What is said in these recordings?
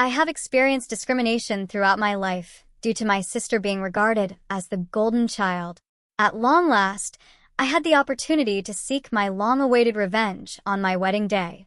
I have experienced discrimination throughout my life due to my sister being regarded as the golden child. At long last, I had the opportunity to seek my long-awaited revenge on my wedding day.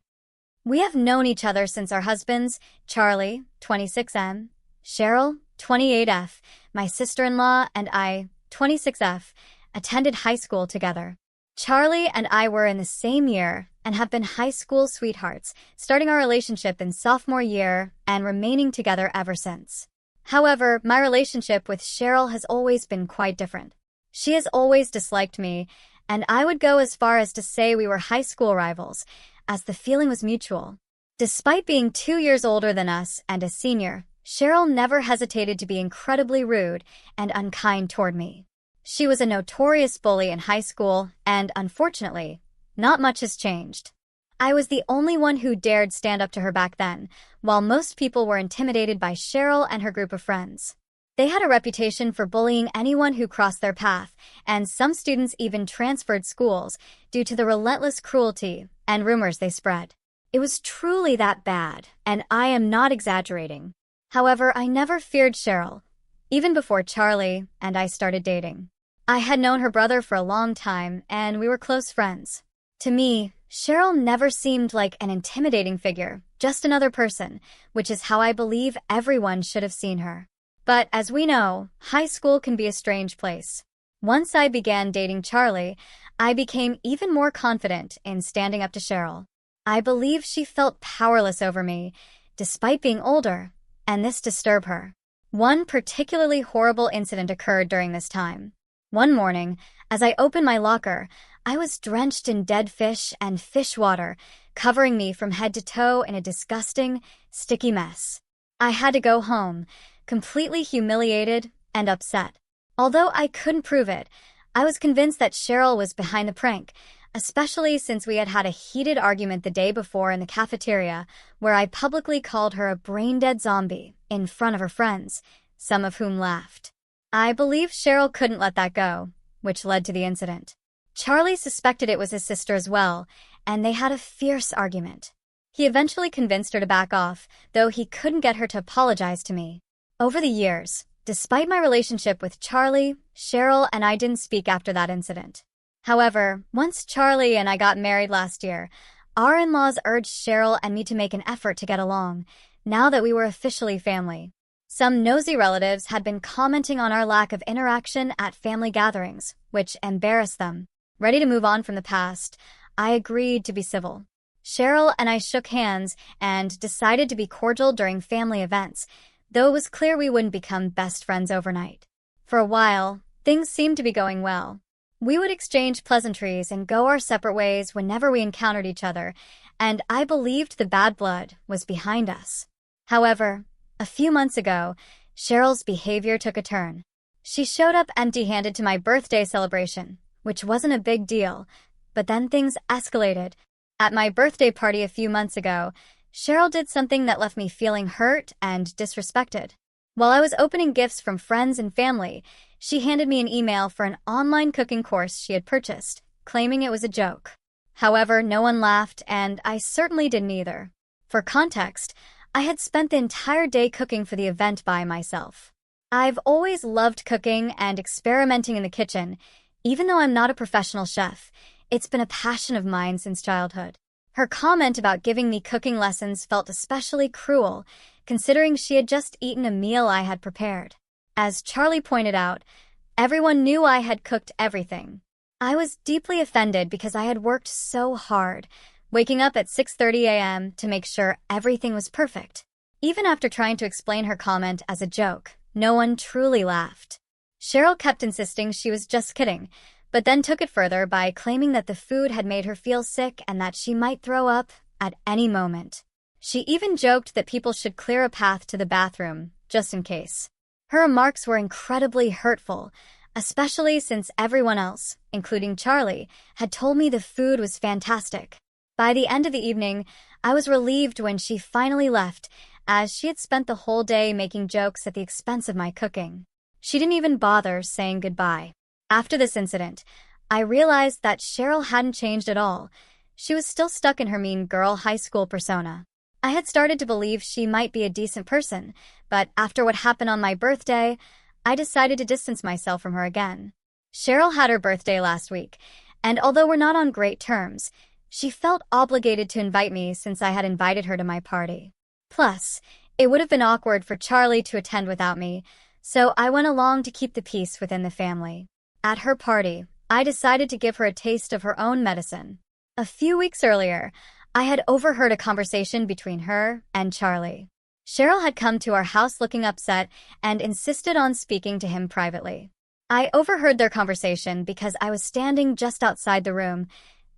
We have known each other since our husbands, Charlie, 26M, Cheryl, 28F, my sister-in-law, and I, 26F, attended high school together. Charlie and I were in the same year and have been high school sweethearts, starting our relationship in sophomore year and remaining together ever since. However, my relationship with Cheryl has always been quite different. She has always disliked me, and I would go as far as to say we were high school rivals, as the feeling was mutual. Despite being 2 years older than us and a senior, Cheryl never hesitated to be incredibly rude and unkind toward me. She was a notorious bully in high school, and unfortunately, not much has changed. I was the only one who dared stand up to her back then, while most people were intimidated by Cheryl and her group of friends. They had a reputation for bullying anyone who crossed their path, and some students even transferred schools due to the relentless cruelty and rumors they spread. It was truly that bad, and I am not exaggerating. However, I never feared Cheryl, even before Charlie and I started dating. I had known her brother for a long time, and we were close friends. To me, Cheryl never seemed like an intimidating figure, just another person, which is how I believe everyone should have seen her. But as we know, high school can be a strange place. Once I began dating Charlie, I became even more confident in standing up to Cheryl. I believe she felt powerless over me, despite being older, and this disturbed her. One particularly horrible incident occurred during this time. One morning, as I opened my locker, I was drenched in dead fish and fish water, covering me from head to toe in a disgusting, sticky mess. I had to go home, completely humiliated and upset. Although I couldn't prove it, I was convinced that Cheryl was behind the prank, especially since we had had a heated argument the day before in the cafeteria, where I publicly called her a brain-dead zombie in front of her friends, some of whom laughed. I believe Cheryl couldn't let that go, which led to the incident. Charlie suspected it was his sister as well, and they had a fierce argument. He eventually convinced her to back off, though he couldn't get her to apologize to me. Over the years, despite my relationship with Charlie, Cheryl and I didn't speak after that incident. However, once Charlie and I got married last year, our in-laws urged Cheryl and me to make an effort to get along, now that we were officially family. Some nosy relatives had been commenting on our lack of interaction at family gatherings, which embarrassed them. Ready to move on from the past, I agreed to be civil. Cheryl and I shook hands and decided to be cordial during family events, though it was clear we wouldn't become best friends overnight. For a while, things seemed to be going well. We would exchange pleasantries and go our separate ways whenever we encountered each other, and I believed the bad blood was behind us. However, a few months ago, Cheryl's behavior took a turn. She showed up empty-handed to my birthday celebration, which wasn't a big deal, but then things escalated. At my birthday party a few months ago, Cheryl did something that left me feeling hurt and disrespected. While I was opening gifts from friends and family, she handed me an email for an online cooking course she had purchased, claiming it was a joke. However, no one laughed, and I certainly didn't either. For context, I had spent the entire day cooking for the event by myself. I've always loved cooking and experimenting in the kitchen. Even though I'm not a professional chef, it's been a passion of mine since childhood. Her comment about giving me cooking lessons felt especially cruel, considering she had just eaten a meal I had prepared. As Charlie pointed out, everyone knew I had cooked everything. I was deeply offended because I had worked so hard, waking up at 6:30 a.m. to make sure everything was perfect. Even after trying to explain her comment as a joke, no one truly laughed. Cheryl kept insisting she was just kidding, but then took it further by claiming that the food had made her feel sick and that she might throw up at any moment. She even joked that people should clear a path to the bathroom, just in case. Her remarks were incredibly hurtful, especially since everyone else, including Charlie, had told me the food was fantastic. By the end of the evening, I was relieved when she finally left, as she had spent the whole day making jokes at the expense of my cooking. She didn't even bother saying goodbye. After this incident, I realized that Cheryl hadn't changed at all. She was still stuck in her mean girl high school persona. I had started to believe she might be a decent person, but after what happened on my birthday, I decided to distance myself from her again. Cheryl had her birthday last week, and although we're not on great terms, she felt obligated to invite me since I had invited her to my party. Plus, it would have been awkward for Charlie to attend without me, so I went along to keep the peace within the family. At her party, I decided to give her a taste of her own medicine. A few weeks earlier, I had overheard a conversation between her and Charlie. Cheryl had come to our house looking upset and insisted on speaking to him privately. I overheard their conversation because I was standing just outside the room,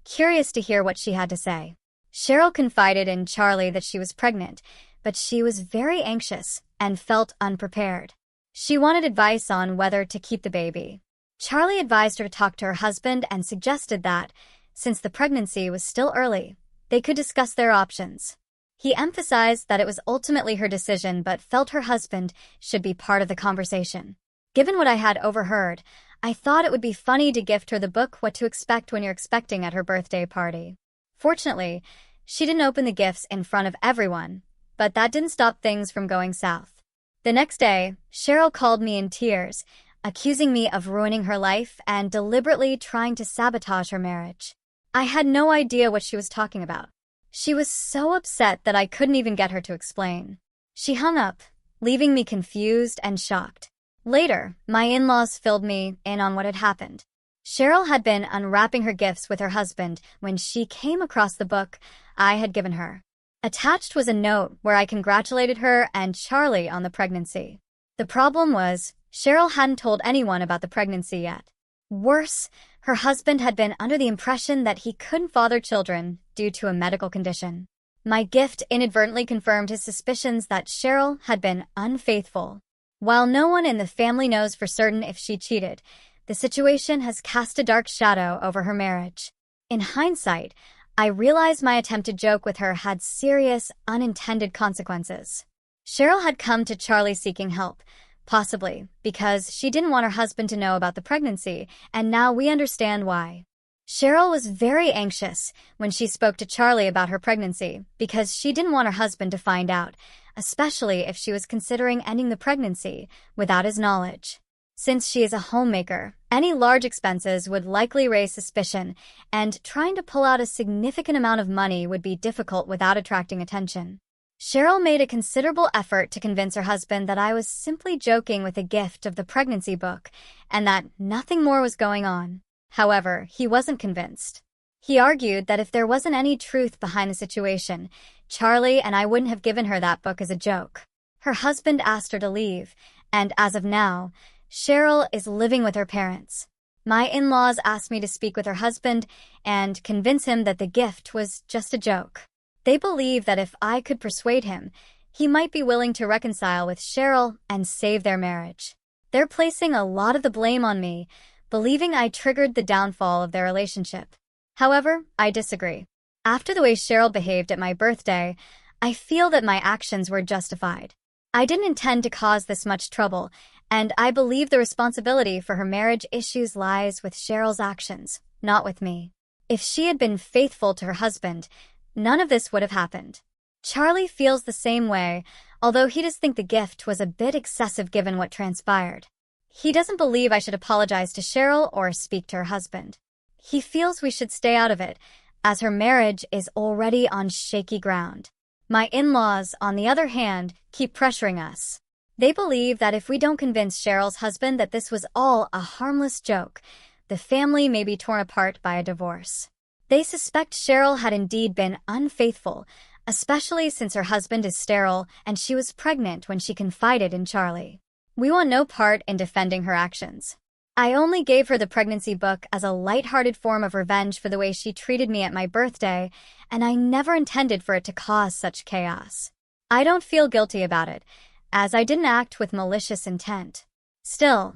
curious to hear what she had to say. Cheryl confided in Charlie that she was pregnant, but she was very anxious and felt unprepared. She wanted advice on whether to keep the baby. Charlie advised her to talk to her husband and suggested that, since the pregnancy was still early, they could discuss their options. He emphasized that it was ultimately her decision but felt her husband should be part of the conversation. Given what I had overheard, I thought it would be funny to gift her the book What to Expect When You're Expecting at her birthday party. Fortunately, she didn't open the gifts in front of everyone, but that didn't stop things from going south. The next day, Cheryl called me in tears, accusing me of ruining her life and deliberately trying to sabotage her marriage. I had no idea what she was talking about. She was so upset that I couldn't even get her to explain. She hung up, leaving me confused and shocked. Later, my in-laws filled me in on what had happened. Cheryl had been unwrapping her gifts with her husband when she came across the book I had given her. Attached was a note where I congratulated her and Charlie on the pregnancy. The problem was, Cheryl hadn't told anyone about the pregnancy yet. Worse, her husband had been under the impression that he couldn't father children due to a medical condition. My gift inadvertently confirmed his suspicions that Cheryl had been unfaithful. While no one in the family knows for certain if she cheated, the situation has cast a dark shadow over her marriage. In hindsight, I realized my attempted joke with her had serious, unintended consequences. Cheryl had come to Charlie seeking help, possibly because she didn't want her husband to know about the pregnancy, and now we understand why. Cheryl was very anxious when she spoke to Charlie about her pregnancy because she didn't want her husband to find out, especially if she was considering ending the pregnancy without his knowledge. Since she is a homemaker, any large expenses would likely raise suspicion, and trying to pull out a significant amount of money would be difficult without attracting attention. Cheryl made a considerable effort to convince her husband that I was simply joking with a gift of the pregnancy book and that nothing more was going on. However, he wasn't convinced. He argued that if there wasn't any truth behind the situation, Charlie and I wouldn't have given her that book as a joke. Her husband asked her to leave, and as of now, Cheryl is living with her parents. My in-laws asked me to speak with her husband and convince him that the gift was just a joke. They believe that if I could persuade him, he might be willing to reconcile with Cheryl and save their marriage. They're placing a lot of the blame on me, believing I triggered the downfall of their relationship. However, I disagree. After the way Cheryl behaved at my birthday, I feel that my actions were justified. I didn't intend to cause this much trouble, and I believe the responsibility for her marriage issues lies with Cheryl's actions, not with me. If she had been faithful to her husband, none of this would have happened. Charlie feels the same way, although he does think the gift was a bit excessive given what transpired. He doesn't believe I should apologize to Cheryl or speak to her husband. He feels we should stay out of it, as her marriage is already on shaky ground. My in-laws, on the other hand, keep pressuring us. They believe that if we don't convince Cheryl's husband that this was all a harmless joke, the family may be torn apart by a divorce. They suspect Cheryl had indeed been unfaithful, especially since her husband is sterile and she was pregnant when she confided in Charlie. We want no part in defending her actions. I only gave her the pregnancy book as a lighthearted form of revenge for the way she treated me at my birthday, and I never intended for it to cause such chaos. I don't feel guilty about it, as I didn't act with malicious intent. Still,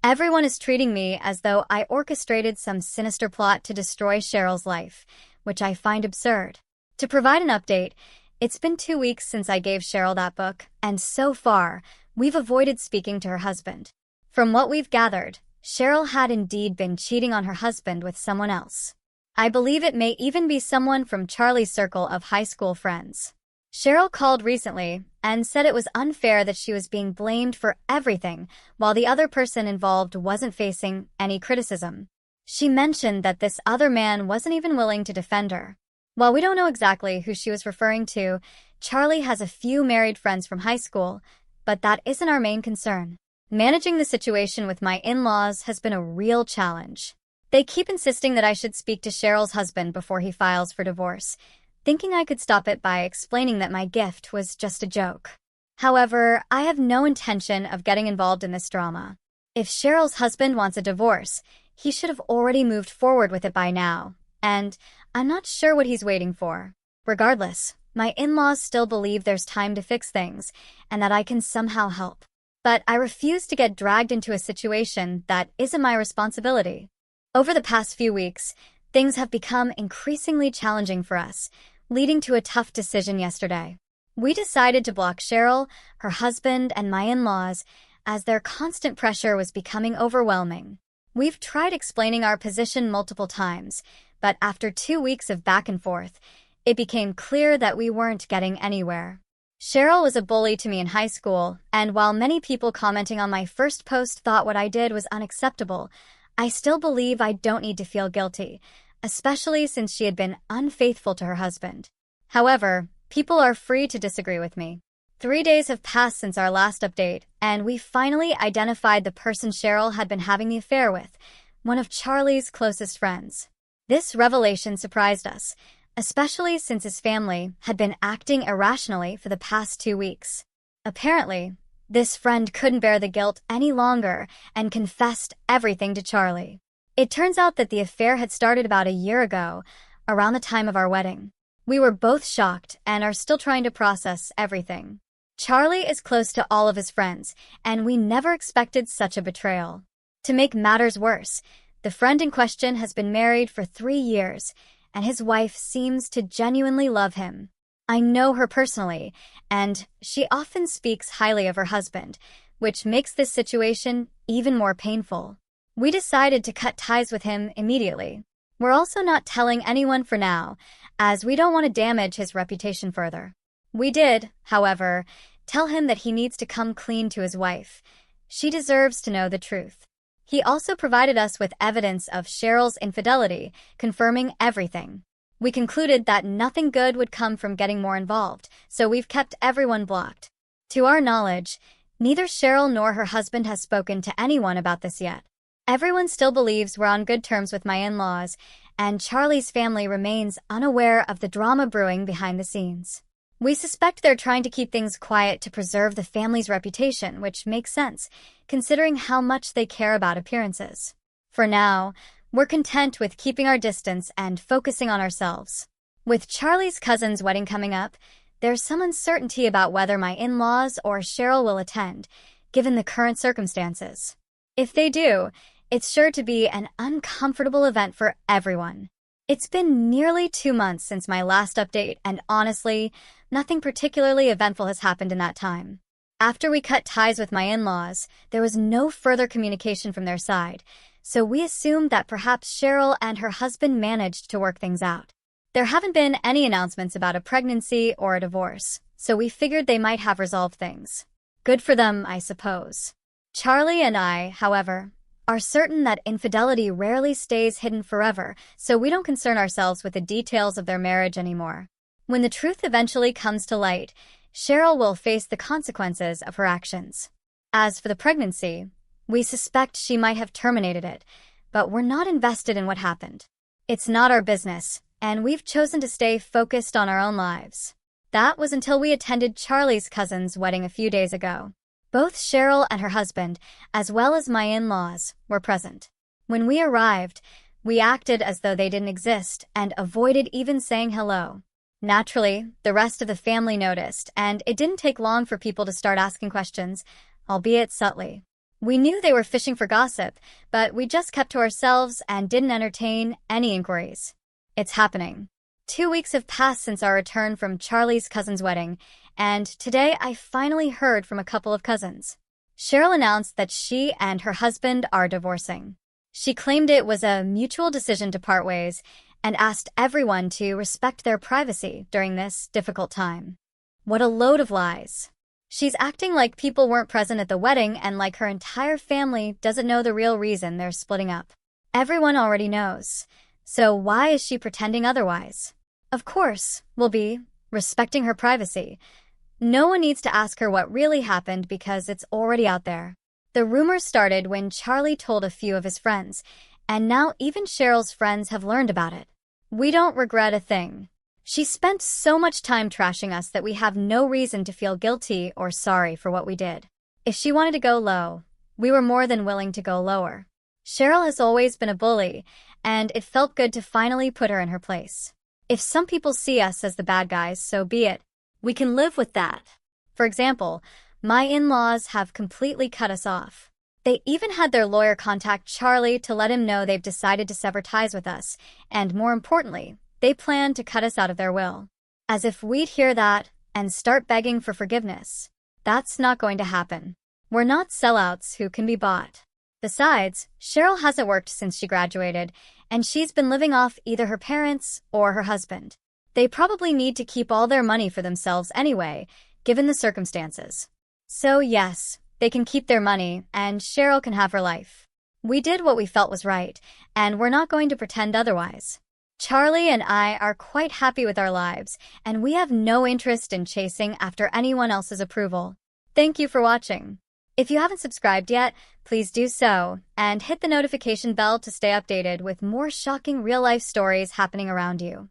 everyone is treating me as though I orchestrated some sinister plot to destroy Cheryl's life, which I find absurd. To provide an update, it's been 2 weeks since I gave Cheryl that book, and so far, we've avoided speaking to her husband. From what we've gathered, Cheryl had indeed been cheating on her husband with someone else. I believe it may even be someone from Charlie's circle of high school friends. Cheryl called recently and said it was unfair that she was being blamed for everything while the other person involved wasn't facing any criticism. She mentioned that this other man wasn't even willing to defend her. While we don't know exactly who she was referring to, Charlie has a few married friends from high school, but that isn't our main concern. Managing the situation with my in-laws has been a real challenge. They keep insisting that I should speak to Cheryl's husband before he files for divorce, thinking I could stop it by explaining that my gift was just a joke. However, I have no intention of getting involved in this drama. If Cheryl's husband wants a divorce, he should have already moved forward with it by now, and I'm not sure what he's waiting for. Regardless, my in-laws still believe there's time to fix things and that I can somehow help. But I refuse to get dragged into a situation that isn't my responsibility. Over the past few weeks, things have become increasingly challenging for us, leading to a tough decision yesterday. We decided to block Cheryl, her husband, and my in-laws as their constant pressure was becoming overwhelming. We've tried explaining our position multiple times, but after 2 weeks of back and forth, it became clear that we weren't getting anywhere. Cheryl was a bully to me in high school, and while many people commenting on my first post thought what I did was unacceptable, I still believe I don't need to feel guilty, especially since she had been unfaithful to her husband. However, people are free to disagree with me. 3 days have passed since our last update, and we finally identified the person Cheryl had been having the affair with, one of Charlie's closest friends. This revelation surprised us, especially since his family had been acting irrationally for the past 2 weeks. Apparently, this friend couldn't bear the guilt any longer and confessed everything to Charlie. It turns out that the affair had started about a year ago, around the time of our wedding. We were both shocked and are still trying to process everything. Charlie is close to all of his friends, and we never expected such a betrayal. To make matters worse, the friend in question has been married for 3 years, and his wife seems to genuinely love him. I know her personally, and she often speaks highly of her husband, which makes this situation even more painful. We decided to cut ties with him immediately. We're also not telling anyone for now, as we don't want to damage his reputation further. We did, however, tell him that he needs to come clean to his wife. She deserves to know the truth. He also provided us with evidence of Cheryl's infidelity, confirming everything. We concluded that nothing good would come from getting more involved, so we've kept everyone blocked. To our knowledge, neither Cheryl nor her husband has spoken to anyone about this yet. Everyone still believes we're on good terms with my in-laws, and Charlie's family remains unaware of the drama brewing behind the scenes. We suspect they're trying to keep things quiet to preserve the family's reputation, which makes sense, considering how much they care about appearances. For now, we're content with keeping our distance and focusing on ourselves. With Charlie's cousin's wedding coming up, there's some uncertainty about whether my in-laws or Cheryl will attend, given the current circumstances. If they do, it's sure to be an uncomfortable event for everyone. It's been nearly 2 months since my last update, and honestly, nothing particularly eventful has happened in that time. After we cut ties with my in-laws, there was no further communication from their side, so we assumed that perhaps Cheryl and her husband managed to work things out. There haven't been any announcements about a pregnancy or a divorce, so we figured they might have resolved things. Good for them, I suppose. Charlie and I, however, are certain that infidelity rarely stays hidden forever, so we don't concern ourselves with the details of their marriage anymore. When the truth eventually comes to light, Cheryl will face the consequences of her actions. As for the pregnancy, we suspect she might have terminated it, but we're not invested in what happened. It's not our business, and we've chosen to stay focused on our own lives. That was until we attended Charlie's cousin's wedding a few days ago. Both Cheryl and her husband, as well as my in-laws, were present. When we arrived, we acted as though they didn't exist and avoided even saying hello. Naturally, the rest of the family noticed, and it didn't take long for people to start asking questions, albeit subtly. We knew they were fishing for gossip, but we just kept to ourselves and didn't entertain any inquiries. It's happening. 2 weeks have passed since our return from Charlie's cousin's wedding, and today I finally heard from a couple of cousins. Cheryl announced that she and her husband are divorcing. She claimed it was a mutual decision to part ways and asked everyone to respect their privacy during this difficult time. What a load of lies. She's acting like people weren't present at the wedding and like her entire family doesn't know the real reason they're splitting up. Everyone already knows. So why is she pretending otherwise? Of course, we'll be respecting her privacy. No one needs to ask her what really happened because it's already out there. The rumors started when Charlie told a few of his friends, and now even Cheryl's friends have learned about it. We don't regret a thing. She spent so much time trashing us that we have no reason to feel guilty or sorry for what we did. If she wanted to go low, we were more than willing to go lower. Cheryl has always been a bully, and it felt good to finally put her in her place. If some people see us as the bad guys, so be it. We can live with that. For example, my in-laws have completely cut us off. They even had their lawyer contact Charlie to let him know they've decided to sever ties with us, and more importantly, they plan to cut us out of their will. As if we'd hear that and start begging for forgiveness. That's not going to happen. We're not sellouts who can be bought. Besides, Cheryl hasn't worked since she graduated, and she's been living off either her parents or her husband. They probably need to keep all their money for themselves anyway, given the circumstances. So yes, they can keep their money, and Cheryl can have her life. We did what we felt was right, and we're not going to pretend otherwise. Charlie and I are quite happy with our lives, and we have no interest in chasing after anyone else's approval. Thank you for watching. If you haven't subscribed yet, please do so, and hit the notification bell to stay updated with more shocking real-life stories happening around you.